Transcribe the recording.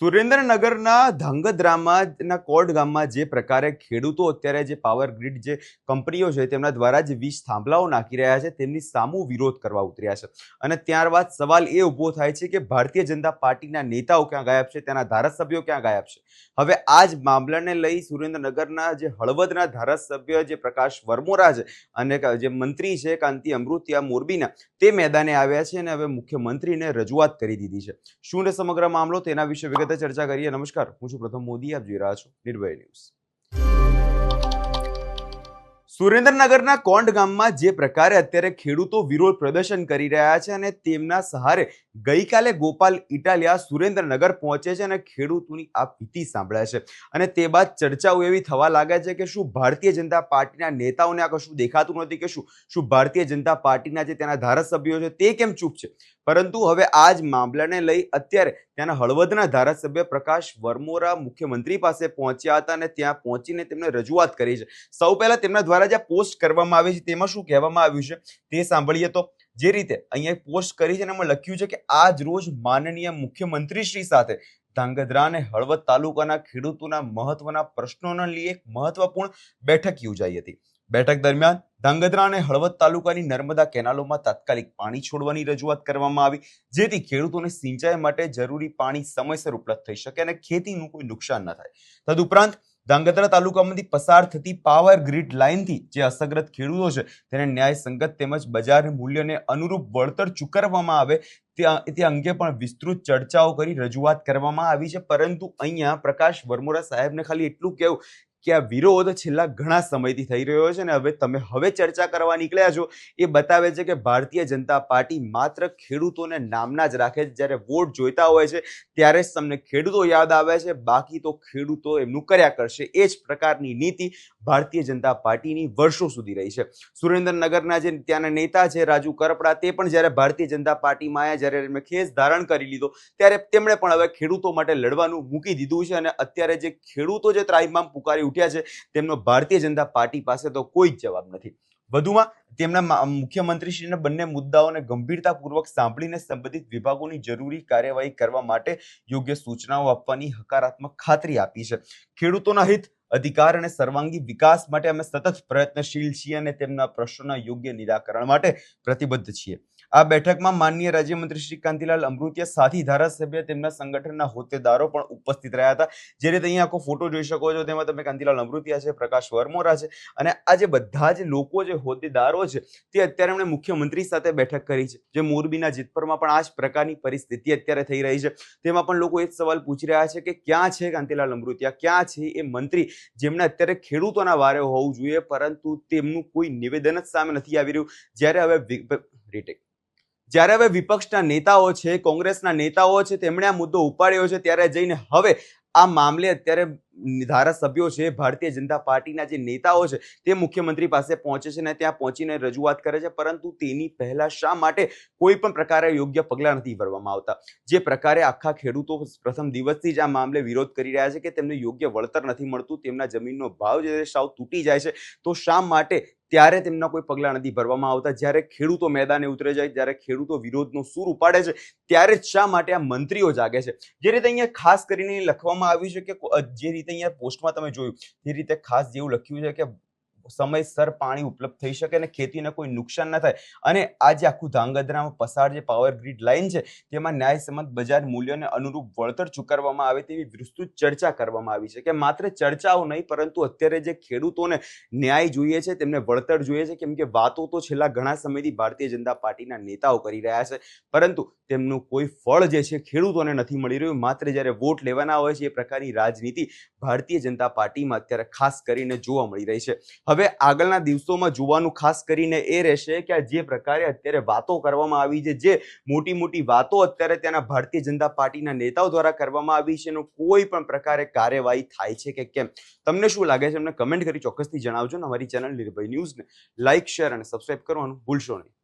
સુરેન્દ્રનગરના ધાંગધ્રામાં કોટ ગામમાં જે પ્રકારે ખેડૂતો અત્યારે જે પાવર ગ્રીડ જે કંપનીઓ છે તેમના દ્વારા જે વીજ થાંભલાઓ નાખી રહ્યા છે તેમની સામુ વિરોધ કરવા ઉતર્યા છે અને ત્યારબાદ સવાલ એ ઊભો થાય છે કે ભારતીય જનતા પાર્ટીના નેતાઓ ક્યાં ગાયબ છે, તેના ધારાસભ્યો ક્યાં ગાયબ છે। હવે આ જ મામલાને લઈ સુરેન્દ્રનગરના જે હળવદના ધારાસભ્ય જે પ્રકાશ વરમોરા છે અને જે મંત્રી છે કાંતિ અમૃતિયા મોરબીના તે મેદાને આવ્યા છે અને હવે મુખ્યમંત્રીને રજૂઆત કરી દીધી છે। શું છે સમગ્ર મામલો તેના વિશે વિગતે ચર્ચા કરીએ। નમસ્કાર, હું છું પ્રથમ મોદી, આપ જોઈ રહ્યા છો નિર્ભય ન્યૂઝ। સુરેન્દ્રનગરના કોંડ ગામમાં જે પ્રકારે અત્યારે ખેડૂતો વિરોધ પ્રદર્શન કરી રહ્યા છે અને તેમના સહારે ગઈકાલે ગોપાલ ઇટાલિયા સુરેન્દ્રનગર પહોંચે છે અને ખેડૂતોની આ ભીતિ સાંભળે છે અને તે બાદ ચર્ચાઓ એવી થવા લાગે છે કે શું ભારતીય જનતા પાર્ટીના નેતાઓને આ કશું દેખાતું નથી કે શું ભારતીય જનતા પાર્ટીના જે તેના ધારાસભ્યો છે તે કેમ ચૂપ છે। પરંતુ હવે આ જ મામલાને લઈ અત્યારે ત્યાંના હળવદના ધારાસભ્ય પ્રકાશ વરમોરા મુખ્યમંત્રી પાસે પહોંચ્યા હતા અને ત્યાં પહોંચીને તેમણે રજૂઆત કરી છે। સૌ પહેલા તેમના દ્વારા જે પોસ્ટ કરવામાં આવી છે તેમાં શું કહેવામાં આવ્યું છે તે સાંભળીએ। તો જે રીતે અહીંયા પોસ્ટ કરી છે અને એમાં લખ્યું છે કે આજ રોજ માનનીય મુખ્યમંત્રી શ્રી સાથે ધાંગધ્રા અને હળવદ તાલુકાના ખેડૂતોના મહત્વના પ્રશ્નોને લઈ એક મહત્વપૂર્ણ બેઠક યોજાઈ હતી। બેઠક દરમિયાન ધાંગધ્રા અને હળવદ તાલુકાની નર્મદા કેનાલોમાં તાત્કાલિક પાણી છોડવાની રજૂઆત કરવામાં આવી, જેથી ખેડૂતોને સિંચાઈ માટે જરૂરી પાણી સમયસર ઉપલબ્ધ થઈ શકે અને ખેતીનું કોઈ નુકસાન ન થાય। તદુપરાંત ધાંગધ્રા તાલુકામાંથી પસાર થતી પાવર ગ્રીડ લાઇનથી જે અસરગ્રસ્ત ખેડૂતો છે તેને ન્યાયસંગત તેમજ બજાર મૂલ્યને અનુરૂપ વળતર ચૂકવવામાં આવે તે અંગે પણ વિસ્તૃત ચર્ચાઓ કરી રજૂઆત કરવામાં આવી છે। પરંતુ અહીંયા પ્રકાશ વરમોરા સાહેબને ખાલી એટલું કહેવું કે આ વિરોધ છેલ્લા ઘણા સમયથી થઈ રહ્યો છે અને હવે ચર્ચા કરવા નીકળ્યા છો એ બતાવે છે કે ભારતીય જનતા પાર્ટી માત્ર ખેડૂતોને નામના જ રાખે છે। જ્યારે વોટ જોઈતા હોય છે ત્યારે જ તમને ખેડૂતો યાદ આવે છે, બાકી તો ખેડૂતો એમનું કર્યા કરશે। એ જ પ્રકારની નીતિ ભારતીય જનતા પાર્ટીની વર્ષો સુધી રહી છે। સુરેન્દ્રનગરના જે ત્યાંના નેતા છે રાજુ કરપડા, તે પણ જ્યારે ભારતીય જનતા પાર્ટીમાં આવ્યા, જ્યારે એમણે ખેસ ધારણ કરી લીધો ત્યારે તેમણે પણ હવે ખેડૂતો માટે લડવાનું મૂકી દીધું છે અને અત્યારે જે ખેડૂતો જે ત્રાહિમામ પુકારી ઉઠ્યા છે તેમનો ભારતીય જનતા પાર્ટી પાસે તો કોઈ જ જવાબ નથી। વધુમાં તેમના મુખ્યમંત્રીશ્રીને બંને મુદ્દાઓને ગંભીરતાપૂર્વક સાંભળીને સંબંધિત વિભાગોની જરૂરી કાર્યવાહી કરવા માટે યોગ્ય સૂચનાઓ આપવાની હકારાત્મક ખાતરી આપી છે। ખેડૂતોના હિત, અધિકાર અને સર્વાંગી વિકાસ માટે અમે સતત પ્રયત્નશીલ છીએ અને તેમના પ્રશ્નોના યોગ્ય નિરાકરણ માટે પ્રતિબદ્ધ છીએ। આ બેઠકમાં માનનીય રાજ્યમંત્રી શ્રી કાંતિલાલ અમૃતિયા, સાથી ધારાસભ્ય, તેમના સંગઠનના હોદ્દેદારો પણ ઉપસ્થિત રહ્યા હતા। જે રીતે અહીંયા આખો ફોટો જોઈ શકો છો તેમાં તમે કાંતિલાલ અમૃતિયા છે, પ્રકાશ વરમોરા છે અને આ જે બધા જ લોકો જે હોદ્દેદારો છે તે અત્યારે એમણે મુખ્યમંત્રી સાથે બેઠક કરી છે। જે મોરબીના જેતપરમાં પણ આ જ પ્રકારની પરિસ્થિતિ અત્યારે થઈ રહી છે, તેમાં પણ લોકો એ જ સવાલ પૂછી રહ્યા છે કે ક્યાં છે કાંતિલાલ અમૃતિયા, ક્યાં છે એ મંત્રી જેમને અત્યારે ખેડૂતોના વારે હોવું જોઈએ, પરંતુ તેમનું કોઈ નિવેદન જ સામે નથી આવી રહ્યું। જ્યારે હવે વિપક્ષના નેતાઓ છે, કોંગ્રેસના નેતાઓ છે, તેમણે આ મુદ્દો ઉપાડ્યો છે, ત્યારે જઈને હવે આ મામલે અત્યારે ધારાસભ્યો છે, ભારતીય જનતા પાર્ટીના જે નેતાઓ છે તે મુખ્યમંત્રી પાસે પહોંચે છે અને ત્યાં પહોંચીને રજૂઆત કરે છે, પરંતુ તેની પહેલા શા માટે કોઈ પણ પ્રકારે યોગ્ય પગલાં નથી ભરવામાં આવતા। જે પ્રકારે આખા ખેડૂતો પ્રથમ દિવસથી જ આ મામલે વિરોધ કરી રહ્યા છે કે તેમને યોગ્ય વળતર નથી મળતું, તેમના જમીનનો ભાવ જે સાવ તૂટી જાય છે, તો શા માટે ત્યારે તેમના કોઈ પગલાં નથી ભરવામાં આવતા। જ્યારે ખેડૂતો મેદાને ઉતરે જાય, જ્યારે ખેડૂતો વિરોધનો સૂર ઉપાડે છે, ત્યારે જ શા માટે આ મંત્રીઓ જાગે છે। જે રીતે અહીંયા ખાસ કરીને લખવામાં આવ્યું છે કે જે રીતે અહીંયા પોસ્ટમાં તમે જોયું તે રીતે ખાસ જેવું લખ્યું છે કે સમયસર પાણી ઉપલબ્ધ થઈ શકે અને ખેતીને કોઈ નુકસાન ન થાય અને આ જે આખું ધાંગધ્રામાં પસાર જે પાવર ગ્રીડ લાઇન છે તેમાં ન્યાયસંગત બજાર મૂલ્યોને અનુરૂપ વળતર ચૂકવવામાં આવે તેવી વિસ્તૃત ચર્ચા કરવામાં આવી છે। કે માત્ર ચર્ચાઓ નહીં, પરંતુ અત્યારે જે ખેડૂતોને ન્યાય જોઈએ છે, તેમને વળતર જોઈએ છે, કેમ કે વાતો તો છેલ્લા ઘણા સમયથી ભારતીય જનતા પાર્ટીના નેતાઓ કરી રહ્યા છે, પરંતુ તેમનું કોઈ ફળ જે છે ખેડૂતોને નથી મળી રહ્યું। માત્ર જ્યારે વોટ લેવાના હોય છે એ પ્રકારની રાજનીતિ ભારતીય જનતા પાર્ટીમાં અત્યારે ખાસ કરીને જોવા મળી રહી છે। હવે આગળના દિવસોમાં જોવાનું ખાસ કરીને એ રહેશે કે આ જે પ્રકારે અત્યારે વાતો કરવામાં આવી છે, જે મોટી વાતો અત્યારે ત્યાંના ભારતીય જનતા પાર્ટીના નેતાઓ દ્વારા કરવામાં આવી છે, એનો કોઈ પણ પ્રકારે કાર્યવાહી થાય છે કે કેમ? તમને શું લાગે છે? અમને કમેન્ટ કરી ચોક્કસથી જણાવજો। અમારી ચેનલ નિર્ભય ન્યૂઝને લાઇક, શેર અને સબસ્ક્રાઇબ કરવાનું ભૂલશો નહીં।